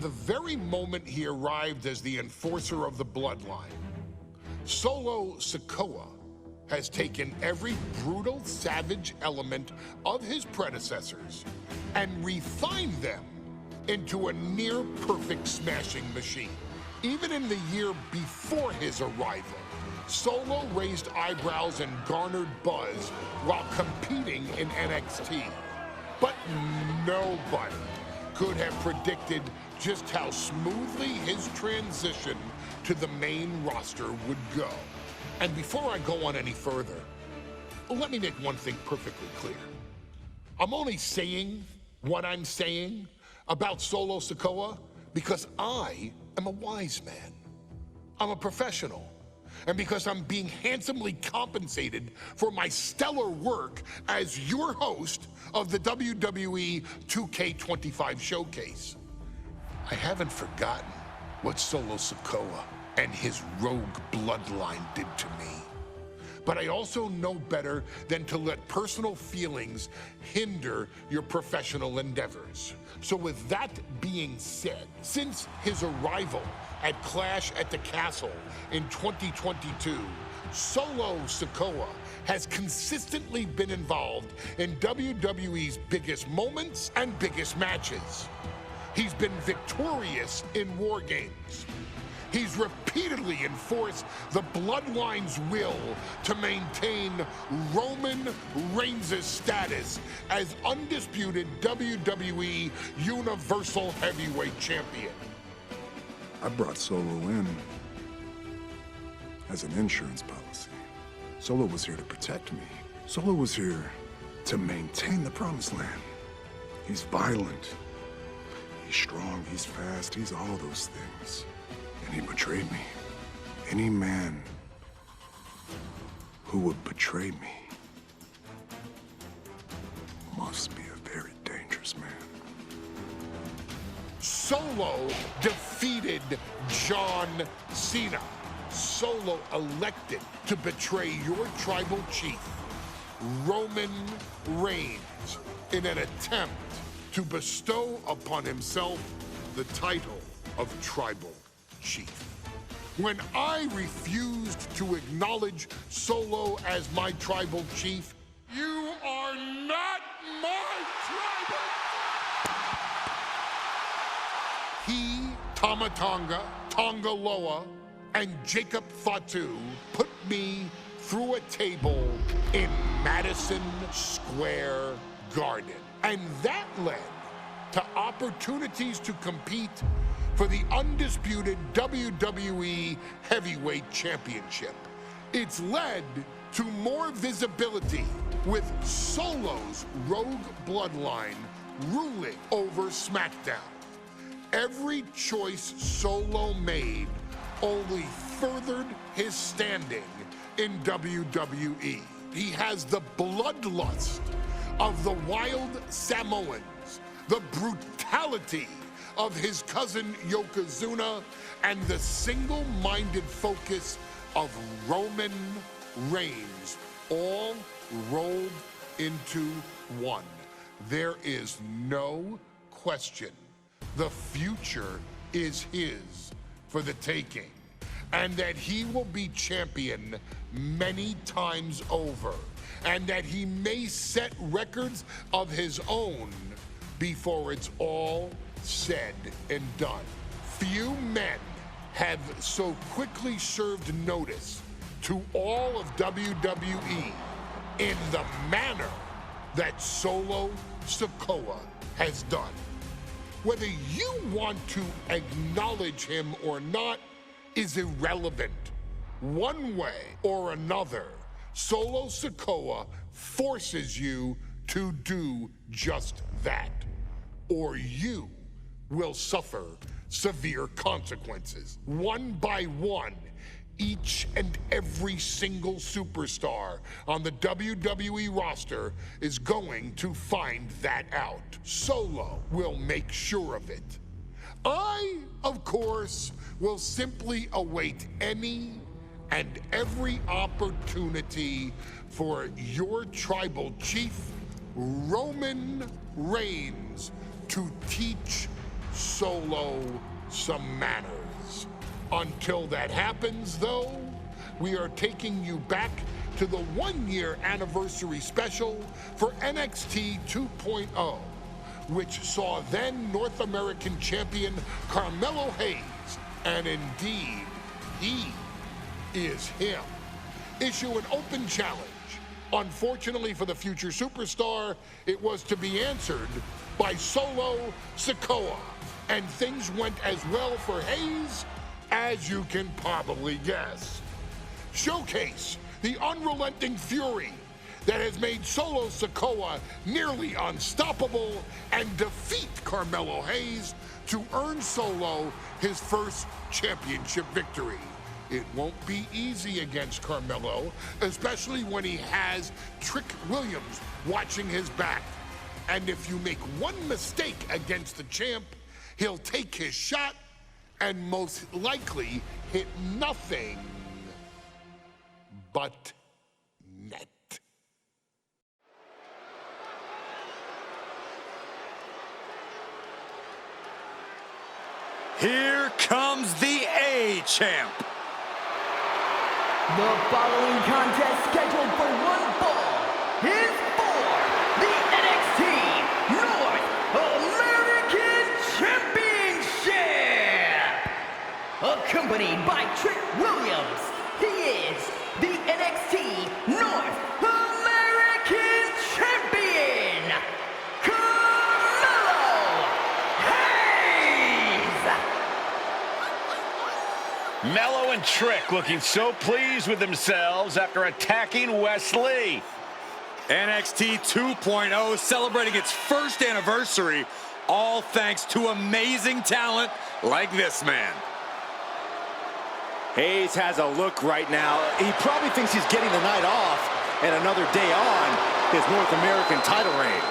the very moment he arrived as the enforcer of the bloodline, Solo Sikoa has taken every brutal, savage element of his predecessors and refined them into a near-perfect smashing machine. Even in the year before his arrival, Solo raised eyebrows and garnered buzz while competing in NXT. But nobody could have predicted just how smoothly his transition to the main roster would go. And before I go on any further, let me make one thing perfectly clear. I'm only saying what I'm saying about Solo Sikoa because I am a wise man. I'm a professional. And because I'm being handsomely compensated for my stellar work as your host of the WWE 2K25 showcase. I haven't forgotten what Solo Sikoa and his rogue bloodline did to me. But I also know better than to let personal feelings hinder your professional endeavors. So with that being said, since his arrival at Clash at the Castle in 2022, Solo Sikoa has consistently been involved in WWE's biggest moments and biggest matches. He's been victorious in War Games. He's repeatedly enforced the Bloodline's will to maintain Roman Reigns' status as undisputed WWE Universal Heavyweight Champion. I brought Solo in as an insurance policy. Solo was here to protect me. Solo was here to maintain the Promised Land. He's violent. He's strong, he's fast, he's all those things. And he betrayed me. Any man who would betray me must be a very dangerous man. Solo defeated John Cena. Solo elected to betray your tribal chief, Roman Reigns, in an attempt to bestow upon himself the title of tribal chief. When I refused to acknowledge Solo as my tribal chief, you are not my tribal. He, Tamatonga, Tongaloa, and Jacob Fatu put me through a table in Madison Square Garden. And that led to opportunities to compete for the undisputed WWE Heavyweight Championship. It's led to more visibility with Solo's rogue bloodline ruling over SmackDown. Every choice Solo made only furthered his standing in WWE. He has the bloodlust of the wild Samoans, the brutality of his cousin Yokozuna, and the single-minded focus of Roman Reigns, all rolled into one. There is no question the future is his for the taking, and that he will be champion many times over, and that he may set records of his own before it's all said and done. Few men have so quickly served notice to all of WWE in the manner that Solo Sikoa has done. Whether you want to acknowledge him or not is irrelevant. One way or another, Solo Sikoa forces you to do just that, or you will suffer severe consequences. One by one, each and every single superstar on the WWE roster is going to find that out. Solo will make sure of it. I, of course, will simply await any and every opportunity for your tribal chief, Roman Reigns, to teach Solo some manners. Until that happens, though, we are taking you back to the one-year anniversary special for NXT 2.0, which saw then North American champion Carmelo Hayes, and indeed, he is him, issue an open challenge. Unfortunately for the future superstar, it was to be answered by Solo Sikoa, and things went as well for Hayes as you can probably guess. Showcase the unrelenting fury that has made Solo Sikoa nearly unstoppable and defeat Carmelo Hayes to earn Solo his first championship victory. It won't be easy against Carmelo, especially when he has Trick Williams watching his back. And if you make one mistake against the champ, he'll take his shot and most likely hit nothing but net. Here comes the A-Champ. The following contest scheduled for one fall is for the NXT North American Championship. Accompanied by Trick Williams, he is the NXT North American Champion, Carmelo Hayes. Mello and Trick looking so pleased with themselves after attacking Wesley. NXT 2.0 celebrating its first anniversary, all thanks to amazing talent like this man. Hayes has a look right now. He probably thinks he's getting the night off and another day on his North American title reign.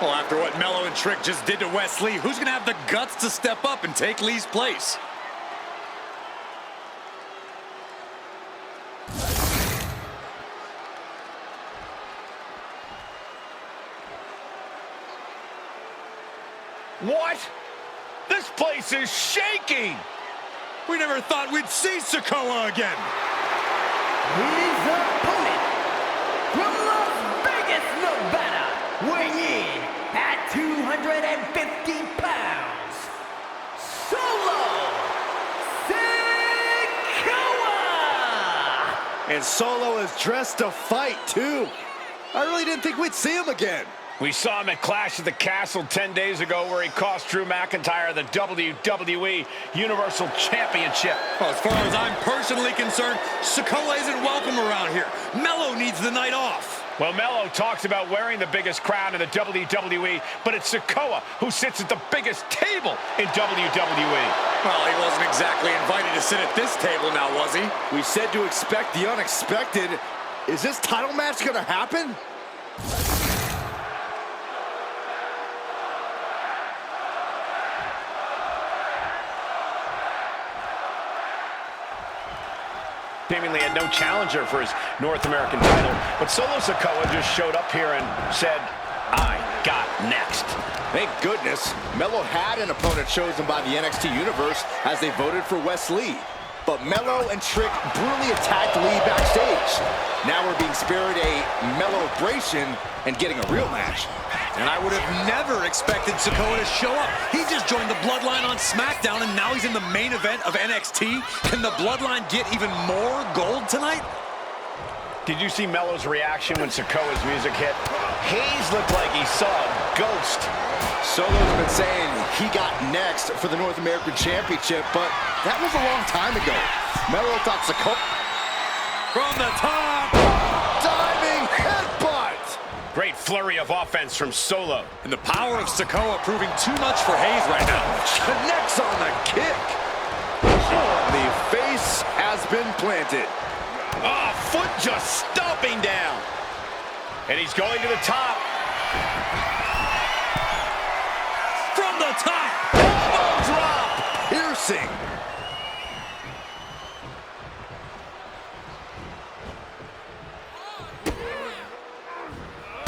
Well, after what Mello and Trick just did to Wesley, who's going to have the guts to step up and take Lee's place? What? This place is shaking! We never thought we'd see Sikoa again. His opponent from Las Vegas, Nevada, weighing in at 250 pounds, Solo Sikoa! And Solo is dressed to fight, too. I really didn't think we'd see him again. We saw him at Clash at the Castle 10 days ago where he cost Drew McIntyre the WWE Universal Championship. Well, as far as I'm personally concerned, Sikoa isn't welcome around here. Mello needs the night off. Well, Mello talks about wearing the biggest crown in the WWE, but it's Sikoa who sits at the biggest table in WWE. Well, he wasn't exactly invited to sit at this table now, was he? We said to expect the unexpected. Is this title match gonna happen? Seemingly had no challenger for his North American title, but Solo Sikoa just showed up here and said, I got next. Thank goodness. Mello had an opponent chosen by the NXT Universe as they voted for Wes Lee. But Mello and Trick brutally attacked Lee backstage. Now we're being spared a Mello-bration and getting a real match. And I would have never expected Sikoa to show up. He just joined the Bloodline on SmackDown, and now he's in the main event of NXT. Can the Bloodline get even more gold tonight? Did you see Mello's reaction when Sikoa's music hit? Hayes looked like he saw a ghost. Solo's been saying he got next for the North American Championship, but that was a long time ago. Mello thought Sikoa... From the top! Diving headbutt! Great flurry of offense from Solo. And the power of Sikoa proving too much for Hayes right now. Connects on the kick. The face has been planted. Oh, foot just stomping down. And he's going to the top. From the top! Elbow drop! Piercing.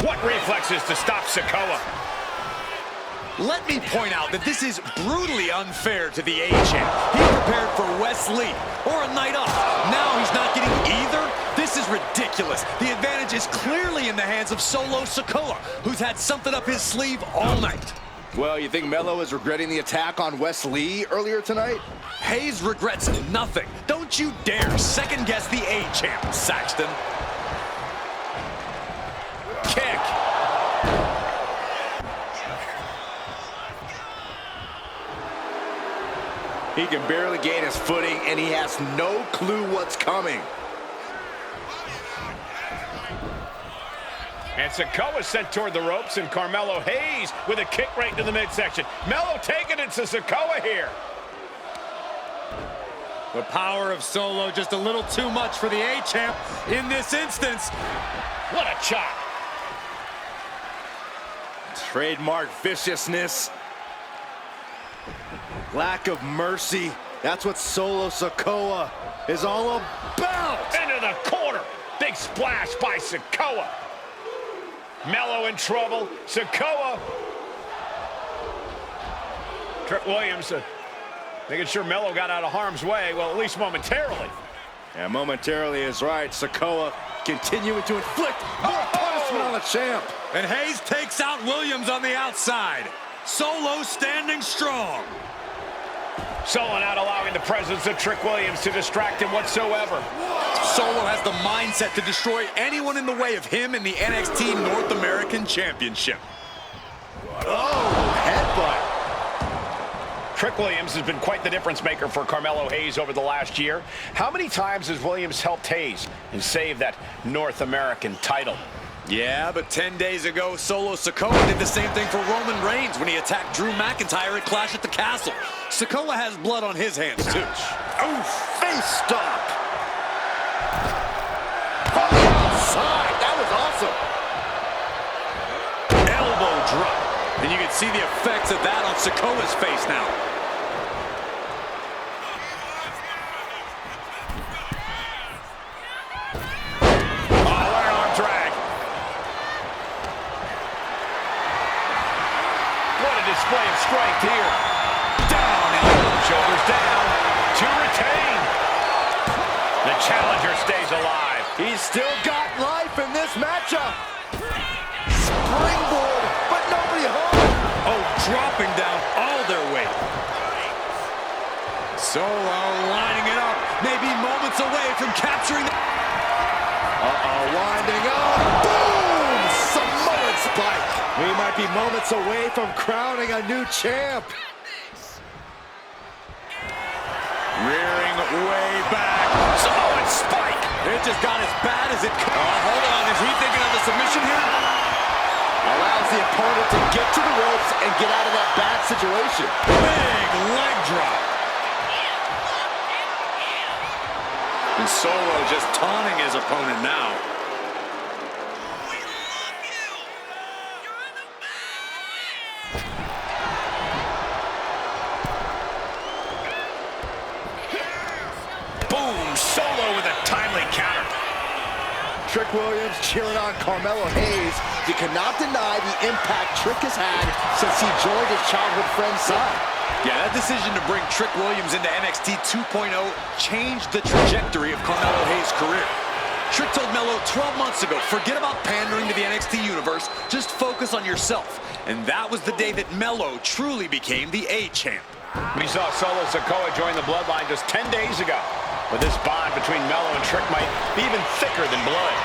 What reflexes to stop Sikoa? Let me point out that this is brutally unfair to the A-Champ. He prepared for Wes Lee or a night off. Now he's not getting either. This is ridiculous. The advantage is clearly in the hands of Solo Sikoa, who's had something up his sleeve all night. Well, you think Melo is regretting the attack on Wes Lee earlier tonight? Hayes regrets nothing. Don't you dare second-guess the A-Champ, Saxton. Kick. He can barely gain his footing, and he has no clue what's coming. And Sikoa sent toward the ropes, and Carmelo Hayes with a kick right to the midsection. Melo taking it to Sikoa here. The power of Solo just a little too much for the A-Champ in this instance. What a chop. Trademark viciousness. Lack of mercy. That's what Solo Sikoa is all about. Into the corner. Big splash by Sikoa. Melo in trouble. Sikoa. Trick Williams making sure Melo got out of harm's way. Well, at least momentarily. Yeah, momentarily is right. Sikoa continuing to inflict more punishment on the champ. And Hayes takes out Williams on the outside. Solo standing strong. Solo not allowing the presence of Trick Williams to distract him whatsoever. Solo has the mindset to destroy anyone in the way of him in the NXT North American Championship. Oh, headbutt. Trick Williams has been quite the difference maker for Carmelo Hayes over the last year. How many times has Williams helped Hayes and saved that North American title? Yeah, but 10 days ago, Solo Sikoa did the same thing for Roman Reigns when he attacked Drew McIntyre at Clash at the Castle. Sikoa has blood on his hands, too. Oh, face stop. From the outside, that was awesome. Elbow drop. And you can see the effects of that on Sikoa's face now. Display of strength here. Down and shoulders down to retain. The challenger stays alive. He's still got life in this matchup. Springboard, but nobody home. Oh, dropping down all their weight. Solo lining it up, maybe moments away from capturing the... Winding up. Boom! Samoan spike. We might be moments away from crowning a new champ. Rearing way back. Samoan spike. It just got as bad as it could. Hold on. Is he thinking of the submission here? Allows the opponent to get to the ropes and get out of that bad situation. Big leg drop. And Solo just taunting his opponent now. Boom! Solo with a timely counter. Trick Williams cheering on Carmelo Hayes. You cannot deny the impact Trick has had since he joined his childhood friend's side. Yeah, that decision to bring Trick Williams into NXT 2.0 changed the trajectory of Carmelo Hayes' career. Trick told Melo 12 months ago, forget about pandering to the NXT universe, just focus on yourself. And that was the day that Melo truly became the A-Champ. We saw Solo Sikoa join the Bloodline just 10 days ago. But this bond between Melo and Trick might be even thicker than blood.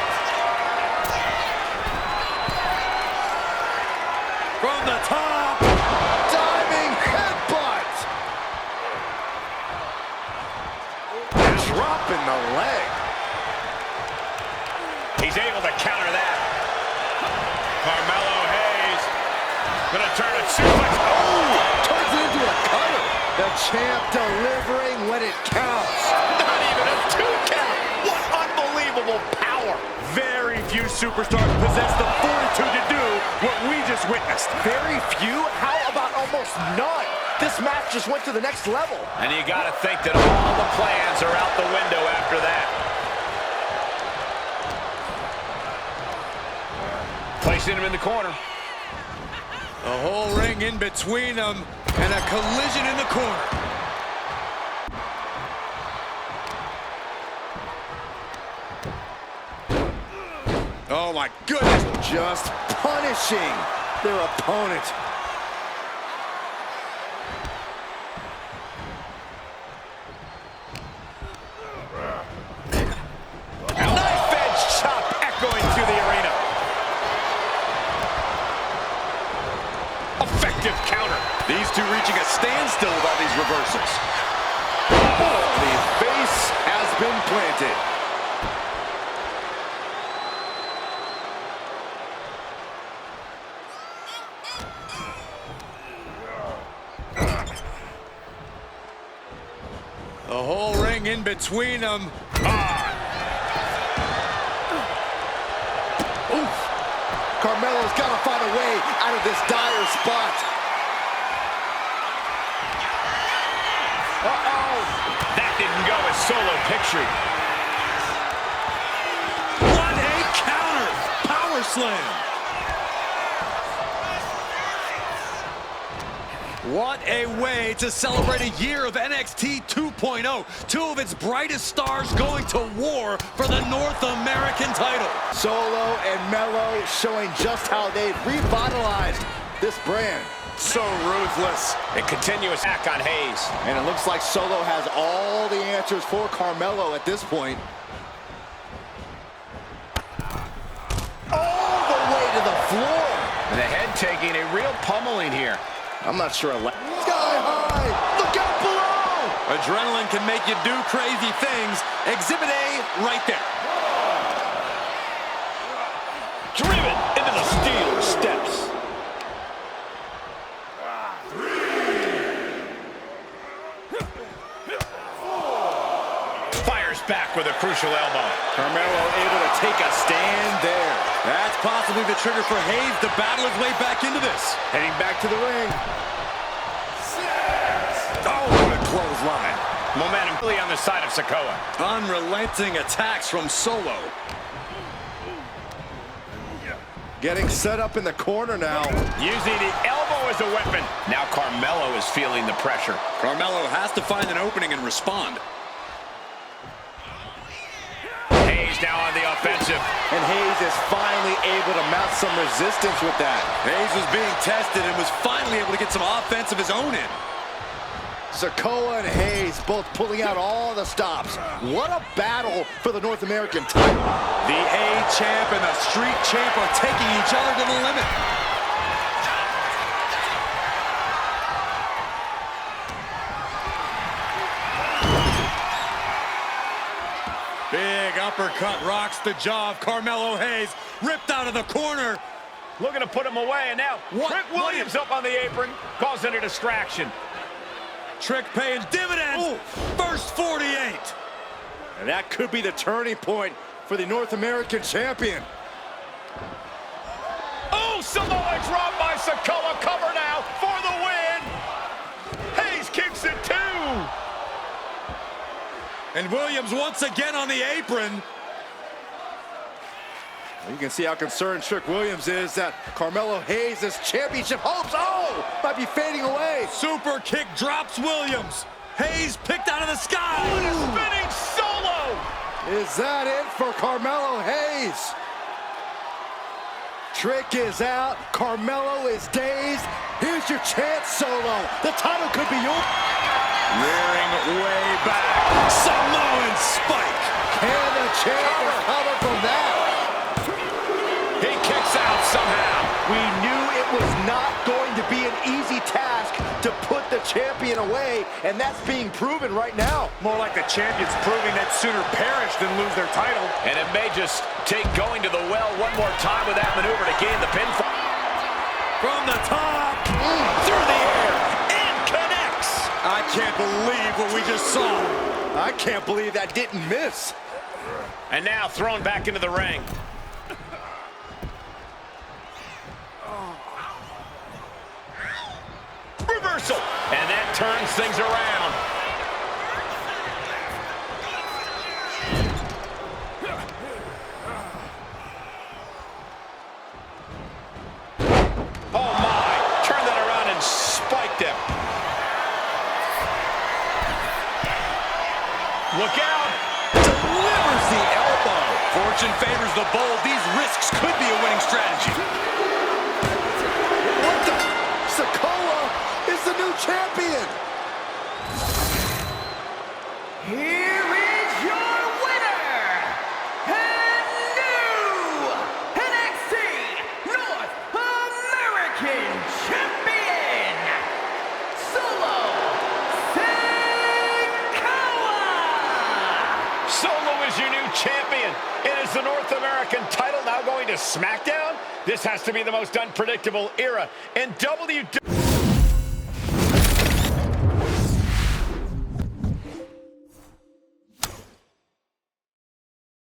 From the top. Diving headbutt. Dropping the leg. He's able to counter that. Carmelo Hayes gonna turn a suplex. Oh! Turns it into a cutter. The champ delivering when it counts. Not even a 2 count. What unbelievable power. Very few superstars possess the fortitude to do what we just witnessed. Very few? How about almost none? This match just went to the next level. And you gotta think that all the plans are out the window after that. Placing him in the corner. The whole ring in between them, and a collision in the corner. Oh my goodness. Just punishing their opponent. Knife-edge chop echoing through the arena. Effective counter. These two reaching a standstill with all these reversals. Oh, the face has been planted. The whole ring in between them. Oof. Carmelo's got to find a way out of this dire spot. Uh-oh. That didn't go as Solo pictured. What a counter! Power slam! What a way to celebrate a year of NXT 2.0. Two of its brightest stars going to war for the North American title. Solo and Melo showing just how they've revitalized this brand. So ruthless. A continuous attack on Hayes. And it looks like Solo has all the answers for Carmelo at this point. All the way to the floor. And the head taking a real pummeling here. I'm not sure. Sky high. Look out below. Adrenaline can make you do crazy things. Exhibit A right there. Driven into the steel steps. Fires back with a crucial elbow. Carmelo able to take a stand there. That's possibly the trigger for Hayes to battle his way back into this. Heading back to the ring. Oh, what a clothesline. Momentum really on the side of Sikoa. Unrelenting attacks from Solo. Getting set up in the corner now. Using the elbow as a weapon. Now Carmelo is feeling the pressure. Carmelo has to find an opening and respond. Hayes now on the offensive. And Hayes is finally able to mount some resistance with that. Hayes was being tested and was finally able to get some offense of his own in. Sikoa and Hayes both pulling out all the stops. What a battle for the North American title. The A-Champ and the Street Champ are taking each other to the limit. Big uppercut rocks the jaw of Carmelo Hayes. Ripped out of the corner. Looking to put him away, and now What? Trick Williams up on the apron, causing a distraction. Trick paying dividends. Ooh. First 48. And that could be the turning point for the North American champion. Oh, Samoa drop by Sikoa. Cover now for the win. Hayes kicks it too. And Williams once again on the apron. You can see how concerned Trick Williams is that Carmelo Hayes' championship hopes, might be fading away. Super kick drops Williams. Hayes picked out of the sky. Spinning Solo. Is that it for Carmelo Hayes? Trick is out. Carmelo is dazed. Here's your chance, Solo. The title could be yours. Rearing way back. Samoan spike. Can the champ recover from that? He kicks out somehow. We knew it was not going to be an easy task to put the champion away, and that's being proven right now. More like the champions proving that sooner perish than lose their title. And it may just take going to the well one more time with that maneuver to gain the pinfall. From the top. Through the air. And connects. I can't believe what we just saw. I can't believe that didn't miss. And now thrown back into the ring. Reversal. And that turns things around. Oh my, Look out. Delivers the elbow. Fortune favors the bold. These risks could be a winning strategy. What the? Sikoa is the new champion. Here is your winner, and new NXT North American Champion, Solo Sikoa! Solo is your new champion. And is the North American title now going to SmackDown? This has to be the most unpredictable era in WWE.